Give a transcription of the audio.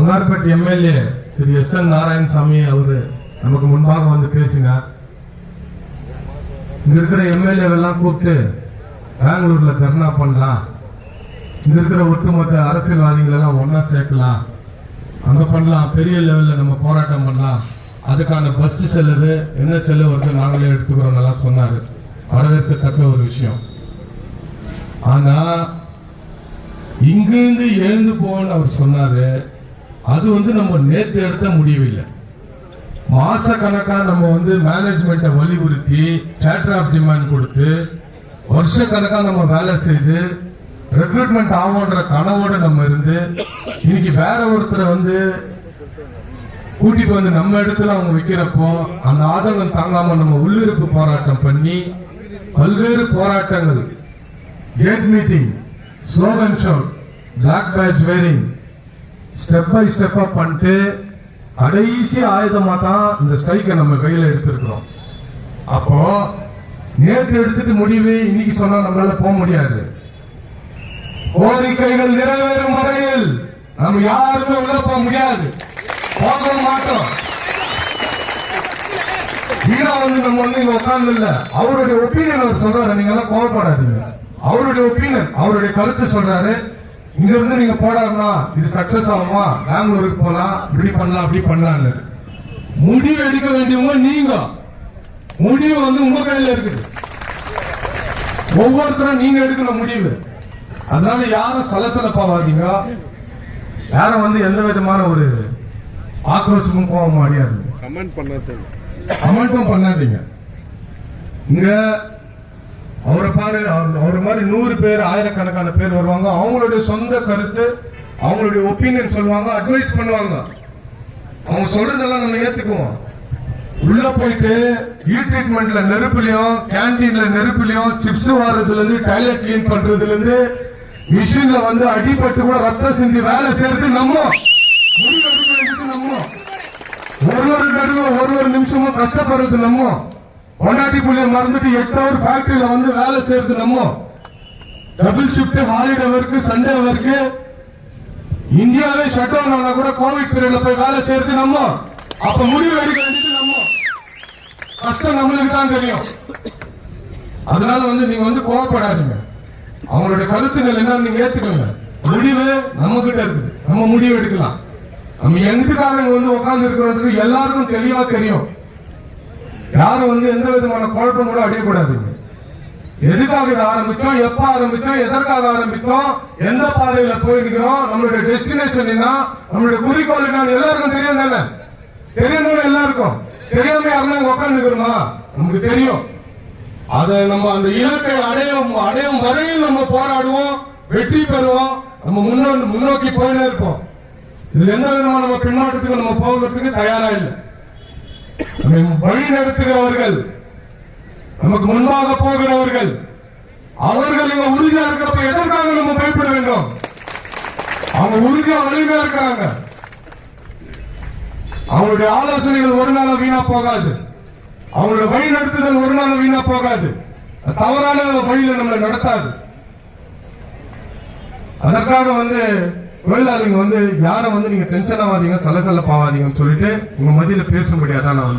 Bangarpet MLA திரு SN. Narayanasamy அவரு நமக்கு முன்பாக வந்து பேசினார். இங்க இருக்கிற எம்எல்ஏ எல்லாம் கூப்பிட்டு பெங்களூர்ல தர்ணா பண்ணலாம், இங்க இருக்கிற ஒட்டுமொத்த அரசியல்வாதிகள் எல்லாம் ஒன்னா சேர்க்கலாம், அங்க பண்ணலாம், பெரிய லெவல்ல நம்ம போராட்டம் பண்ணலாம், அதுக்கான பஸ் செலவு என்ன செலவு வருது நாங்களே எடுத்துக்கிறோம் நல்லா சொன்னாரு. வரவேற்கத்தக்க ஒரு விஷயம். ஆனா இங்கிருந்து எழுந்து போன்னு அவர் சொன்னாரு. அது நம்ம நேற்று எடுத்த முடிவில்லை. மாச கணக்கா நம்ம மேனேஜ்மெண்ட்டை வலியுறுத்தி சார்ட்டர் ஆஃப் டிமாண்ட் கொடுத்து வருஷ கணக்கா நம்ம வேலை செய்து ரெக்ரூட்மெண்ட் ஆகும்ன்ற கனவோட நம்ம இருந்து இன்னைக்கு வேற ஒருத்தரை கூட்டிட்டு நம்ம இடத்துல அவங்க வைக்கிறப்போ அந்த ஆதங்கம் தாங்காம நம்ம உள்ளிருப்பு போராட்டம் பண்ணி பல்வேறு போராட்டங்கள், gate meeting, slogan shout, black badge வேரிங், ஸ்டெப் பை ஸ்டெப்பா பண்ணிட்டு கடைசி ஆயுதமா தான் இந்த ஸ்ட்ரைக்கை நம்ம கையில எடுத்திருக்கிறோம். அப்போ நேற்று எடுத்துட்டு முடிவு இன்னைக்கு சொன்னா நம்மளால போக முடியாது. கோரிக்கைகள் நிறைவேறும் வரையில் நம்ம யாருமே உள்ள போக முடியாது, போக மாட்டோம். வீரா நம்ம இங்க உட்கார்ந்து இல்ல, அவருடைய ஒப்பீனியன் அவர் சொல்றாரு, நீங்க எல்லாம் கோவப்படாதீங்க. அவருடைய ஒப்பீனியன், அவருடைய கருத்து சொல்றாரு. இங்க இருந்து நீங்க போடாருன்னா இது சக்சஸ் ஆகுமா, பெங்களூருக்கு போலாம், இப்படி பண்ணலாம் அப்படி பண்ணலாம். முடிவு எடுக்க வேண்டியவங்க நீங்க, முடிவு உங்க கையில இருக்குது. ஒவ்வொருத்தரும் நீங்க எடுக்கிற முடிவு. அதனால யாரும் சலசலப்பாவாதீங்க, யாரும் எந்த விதமான ஒரு ஆக்ரோஷமும் போக முடியாது, கமெண்ட்டும் பண்ணாதீங்க. இங்க அவரை பாரு, அவரை மாதிரி 100 பேர், ஆயிரக்கணக்கான பேர் வருவாங்க. அவங்களுடைய சொந்த கருத்து, அவங்களுடைய ஒப்பீனியன் சொல்லுவாங்க, அட்வைஸ் பண்ணுவாங்க. அவங்க சொல்றதெல்லாம் நம்ம ஏத்துக்குவோம். உள்ள போயிட்டு ஹீ ட்ரீட்மெண்ட்ல நெருப்புலயும், கேன்டீன்ல நெருப்புலயும், சிப்ஸ் வாரதுல இருந்து, டாய்லெட் கிளீன் பண்றதுல இருந்து, மிஷின்ல அடிபட்டு கூட ரத்தம் சிந்தி வேலை செய்யறது நம்ம, நம்ம ஒரு நிமிஷமும் கஷ்டப்படுறது நம்ம, பொண்டாட்டி புள்ளிய மறந்துட்டு 8 ஹவர் ஃபேக்டரியில வேலை செய்யறது நம்ம, double shift, holiday work, Sunday work, இந்தியாவே ஷட் டவுன் ஆனா கூட கோவிட் பீரியட்ல போய் வேலை செய்யறது நம்ம. அப்ப முடிவு எடுக்க வேண்டியது நம்ம, கஷ்டம் நம்மளுக்கு தான் தெரியும். அதனால நீங்க கோவப்படாதீங்க. அவங்களுடைய கருத்துக்கள் என்ன நீங்க ஏத்துக்கோங்க. முடிவு நம்ம கிட்ட இருக்குது, நம்ம முடிவு எடுக்கலாம். நம்ம யங்ஸ்காரங்க உட்கார்ந்து இருக்கிறதுக்கு எல்லாருக்கும் தெளிவா தெரியும். யாரும் எந்த விதமான குழப்பம் கூட அடையக்கூடாதுங்க. எதுக்காக இதை ஆரம்பிச்சோம், எப்ப ஆரம்பிச்சோம், எதற்காக ஆரம்பிச்சோம், எந்த பாதையில போயிருக்கிறோம், நம்மளுடைய டெஸ்டினேஷன் என்ன, நம்மளுடைய குறிக்கோள் என்ன, எல்லாருக்கும் தெரியும் தானே? தெரியும் எல்லாருக்கும். தெரியாம யாருன்னா உட்காந்துக்கிறோமா? நமக்கு தெரியும். அதை நம்ம அந்த இலக்கை அடையும் வரையில் நம்ம போராடுவோம், வெற்றி பெறுவோம், நம்ம முன்னோக்கி போயிட்டே இருப்போம். இதுல எந்த விதமான நம்ம பின்னோட்டத்துக்கு நம்ம போகிறதுக்கு தயாரா இல்லை. வழி நடத்துகிறவர்கள், நமக்கு முன்பாக போகிறவர்கள், அவர்கள் இங்க உறுதியா இருக்கிறப்ப எதற்காக நம்ம பயப்பட வேண்டும்? அவங்க உறுதியா வலிமையா இருக்கிறாங்க. அவங்களுடைய ஆலோசனைகள் ஒரு நாள் வீணா போகாது, அவங்களுடைய வழி நடத்துதல் ஒரு நாள் வீணா போகாது, தவறான வழியில நம்மளை நடத்தாது. அதற்காக தொழிலாளிங்க யாரும் நீங்க டென்ஷன் ஆகாதீங்க, சலசலப்பாவாதீங்கன்னு சொல்லிட்டு உங்க மத்தியில பேச முடியாதான் நான்